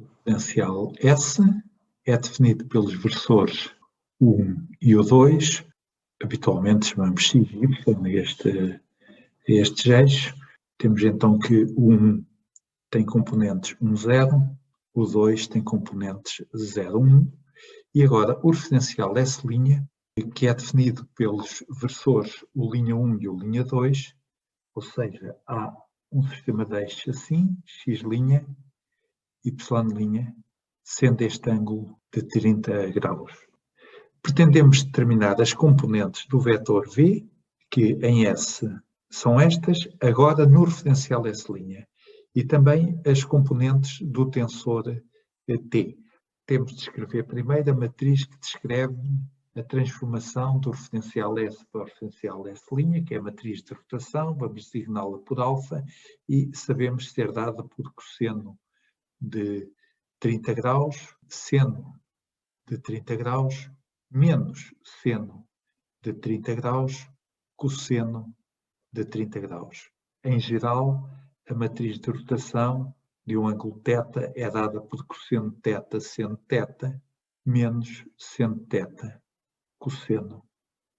Potencial S é definido pelos versores o 1 e o 2, habitualmente chamamos X e Y estes eixos. Temos então que o 1 tem componentes 1, 0, o 2 tem componentes 0, 1, e agora o referencial S', que é definido pelos versores o linha 1 e o linha 2, ou seja, há um sistema de eixos assim, X', Y', sendo este ângulo de 30 graus. Pretendemos determinar as componentes do vetor V, que em S são estas, agora no referencial S', e também as componentes do tensor T. Temos de escrever primeiro a matriz que descreve a transformação do referencial S para o referencial S', que é a matriz de rotação, vamos designá-la por alfa, e sabemos ser dada por cosseno de 30 graus, seno de 30 graus, menos seno de 30 graus, cosseno de 30 graus. Em geral, a matriz de rotação de um ângulo θ é dada por cosseno de θ seno de θ, menos seno de θ, cosseno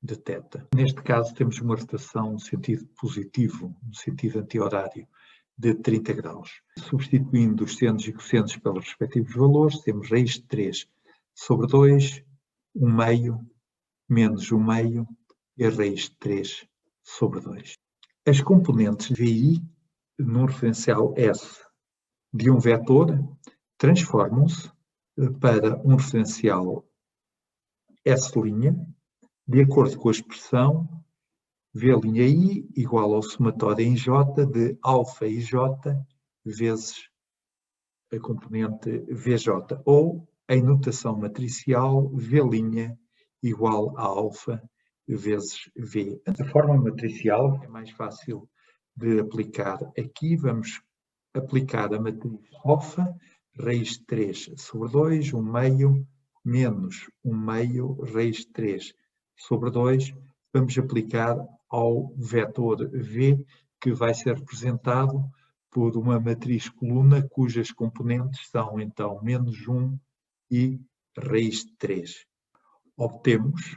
de θ. Neste caso, temos uma rotação no sentido positivo, no sentido anti-horário, de 30 graus. Substituindo os senos e cossenos pelos respectivos valores, temos raiz de 3 sobre 2, 1 meio, menos 1 meio, e a raiz de 3 sobre 2. As componentes VI no referencial S de um vetor transformam-se para um referencial S', de acordo com a expressão V'I igual ao somatório em J de alfa i J vezes a componente VJ, ou em notação matricial V' igual a alfa vezes V. A forma matricial é mais fácil de aplicar aqui. Vamos aplicar a matriz alfa, raiz de 3 sobre 2, 1 meio, menos 1 meio, raiz de 3 sobre 2. Vamos aplicar ao vetor V, que vai ser representado por uma matriz coluna cujas componentes são então menos 1 e raiz de 3. Obtemos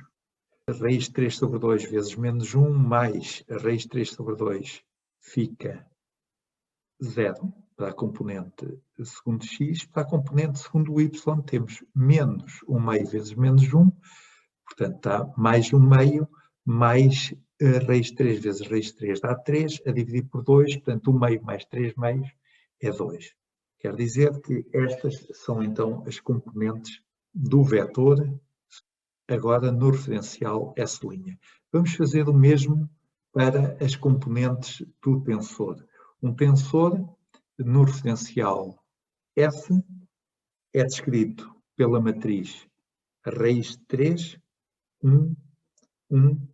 a raiz de 3 sobre 2 vezes menos 1 mais a raiz de 3 sobre 2 fica 0 para a componente segundo x. Para a componente segundo y temos menos 1 meio vezes menos 1, portanto dá mais 1 meio, mais a raiz de 3 vezes raiz de 3 dá 3, a dividir por 2, portanto 1 meio mais 3 meios é 2. Quer dizer que estas são então as componentes do vetor, agora no referencial S'. Vamos fazer o mesmo para as componentes do tensor. Um tensor no referencial S é descrito pela matriz raiz de 3, 1, 1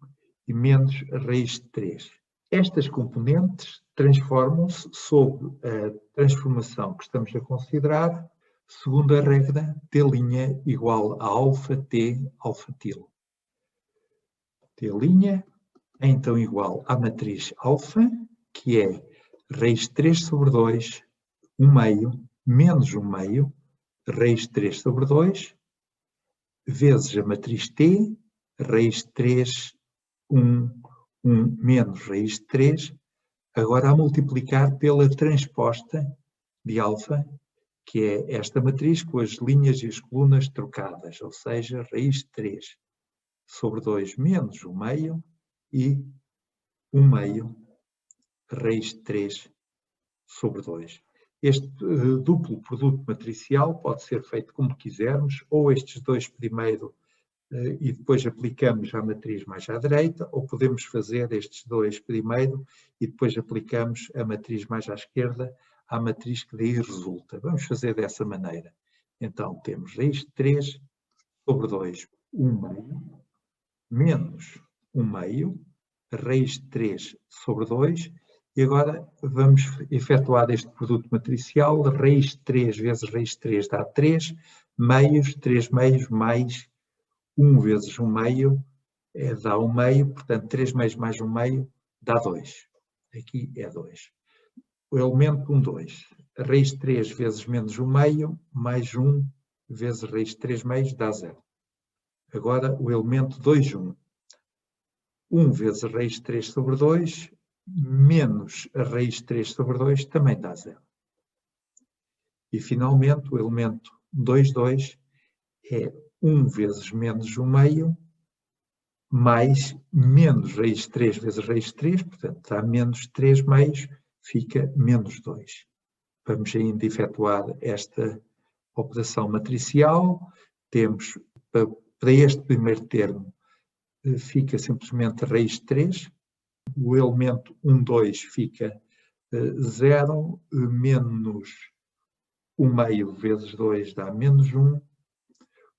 e menos a raiz de 3. Estas componentes transformam-se sob a transformação que estamos a considerar segundo a regra T' igual a alfa T alfa til. T' é então igual à matriz alfa, que é raiz de 3 sobre 2, 1 meio, menos 1 meio, raiz de 3 sobre 2, vezes a matriz T, raiz de 3, 1, 1 menos raiz de 3, agora a multiplicar pela transposta de alfa, que é esta matriz com as linhas e as colunas trocadas, ou seja, raiz de 3 sobre 2 menos 1 meio e 1 meio, raiz de 3 sobre 2. Este duplo produto matricial pode ser feito como quisermos, ou estes dois primeiro e depois aplicamos a matriz mais à direita, ou podemos fazer estes dois primeiro e depois aplicamos a matriz mais à esquerda à matriz que daí resulta. Vamos fazer dessa maneira. Então temos raiz de 3 sobre 2, 1 meio, menos 1 meio, raiz de 3 sobre 2, e agora vamos efetuar este produto matricial. Raiz de 3 vezes raiz de 3 dá 3 meios, 3 meios mais 1 vezes 1 meio dá 1 meio, portanto 3 meios mais 1 meio dá 2. Aqui é 2. O elemento 1, 2. raiz de 3 vezes menos 1 meio, mais 1 vezes raiz de 3 meios dá 0. Agora o elemento 2, 1. 1 vezes a raiz de 3 sobre 2, menos a raiz de 3 sobre 2, também dá 0. E, finalmente, o elemento 2, 2 é 1 vezes menos 1 meio, mais menos raiz de 3 vezes raiz de 3, portanto, dá menos 3 meios, fica menos 2. Vamos ainda efetuar esta operação matricial. Temos, para este primeiro termo, fica simplesmente raiz de 3. O elemento 1, 2 fica 0, menos 1 meio vezes 2 dá menos 1.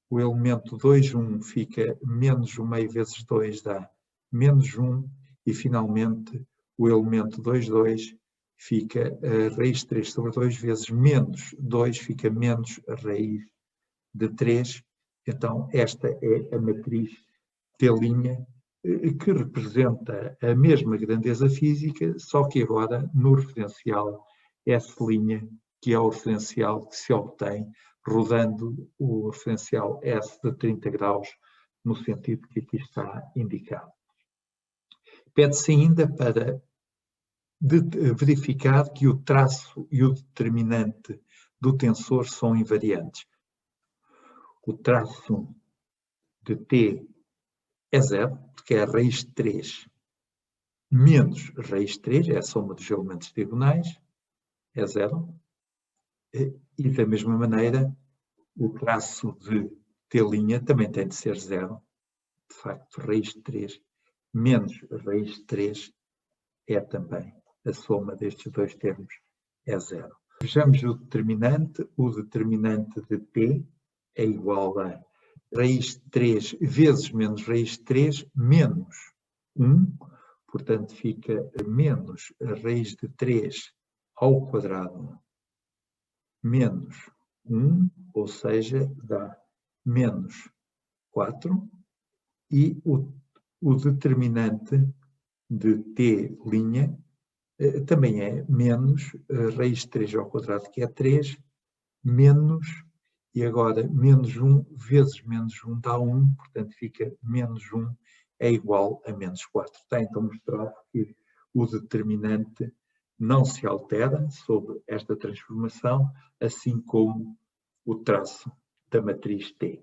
O elemento 2, 1 fica menos 1 meio vezes 2 dá menos 1. E, finalmente, o elemento 2, 2 fica a raiz de 3 sobre 2 vezes menos 2, fica menos a raiz de 3. Então, esta é a matriz T', que representa a mesma grandeza física, só que agora no referencial S', que é o referencial que se obtém rodando o referencial S de 30 graus, no sentido que aqui está indicado. Pede-se ainda para verificar que o traço e o determinante do tensor são invariantes. O traço de T é 0, porque é a raiz de 3 menos raiz de 3, é a soma dos elementos diagonais, é 0. E, da mesma maneira, o traço de T' também tem de ser 0. De facto, raiz de 3 menos raiz de 3 é também a soma destes dois termos, é 0. Vejamos o determinante. O determinante de T é igual a raiz de 3 vezes menos raiz de 3 menos 1. Portanto, fica menos a raiz de 3 ao quadrado menos 1, ou seja, dá menos 4. E o determinante de T' também é menos a raiz de 3 ao quadrado, que é 3, menos, e agora menos 1 vezes menos 1 dá 1, portanto fica menos 1 é igual a menos 4. Está então mostrado que o determinante não se altera sobre esta transformação, assim como o traço da matriz T.